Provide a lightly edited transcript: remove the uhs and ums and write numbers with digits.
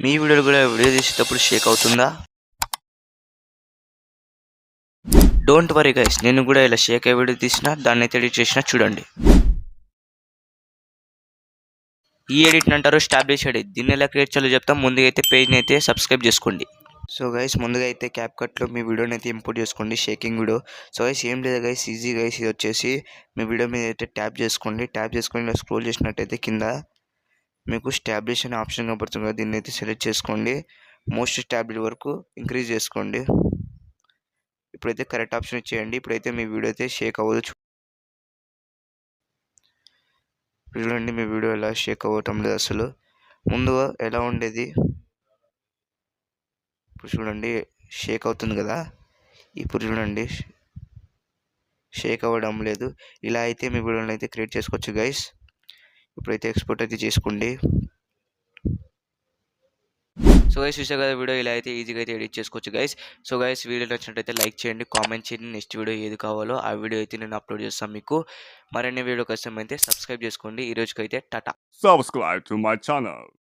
మీ వీడియోలు కూడా వీడియో తీసేటప్పుడు షేక్ అవుతుందా? డోంట్ వరీ గైస్, నేను కూడా ఇలా షేక్ అయ్యే వీడియో తీసిన దాన్ని అయితే ఎడిట్ చేసిన చూడండి. ఈ ఎడిట్ని అంటారు స్టాబ్లిష్ ఎడిట్. దీన్ని ఎలా క్రియేట్ చేయాలో చెప్తాం. ముందుగా అయితే పేజ్ని అయితే సబ్స్క్రైబ్ చేసుకోండి. సో గైస్, ముందుగా అయితే క్యాప్కట్లో మీ వీడియోని అయితే ఇంపోర్ట్ చేసుకోండి, షేకింగ్ వీడియో. సో గైస్ ఏం లేదు గైస్, ఈజీ గైస్. ఇది వచ్చేసి మీ వీడియో మీద అయితే ట్యాప్ చేసుకోండి. ట్యాప్ చేసుకొని ఇలా స్క్రోల్ చేసినట్టయితే కింద మీకు స్టాబ్లిష్ అనే ఆప్షన్ కనబడుతుంది కదా, దీన్ని అయితే సెలెక్ట్ చేసుకోండి. మోస్ట్ స్టాబ్లిష్ వరకు ఇంక్రీజ్ చేసుకోండి. ఇప్పుడైతే కరెక్ట్ ఆప్షన్ ఇచ్చేయండి. ఇప్పుడైతే మీ వీడియో అయితే షేక్ అవ్వదు. చూడండి మీ వీడియో ఎలా షేక్ అవ్వటం లేదు అసలు. ముందుగా ఎలా ఉండేది ఇప్పుడు చూడండి, షేక్ అవుతుంది కదా. ఇప్పుడు చూడండి షేక్ అవ్వడం లేదు. ఇలా అయితే మీ వీడియోని అయితే క్రియేట్ చేసుకోవచ్చు గైస్. ఇప్పుడైతే ఎక్స్పోర్ట్ అయితే చేసుకోండి. సో గైస్ చూసే కదా వీడియో, ఇలా అయితే ఈజీగా అయితే ఎడిట్ చేసుకోవచ్చు గైస్. సో గైస్ వీడియో నచ్చినట్టయితే లైక్ చేయండి, కామెంట్ చేయండి. నెక్స్ట్ వీడియో ఏది కావాలో ఆ వీడియో అయితే నేను అప్లోడ్ చేస్తాను మీకు. మరిన్ని వీడియో కోసం అయితే సబ్స్క్రైబ్ చేసుకోండి. ఈ రోజుకైతే Tata. Subscribe to my channel.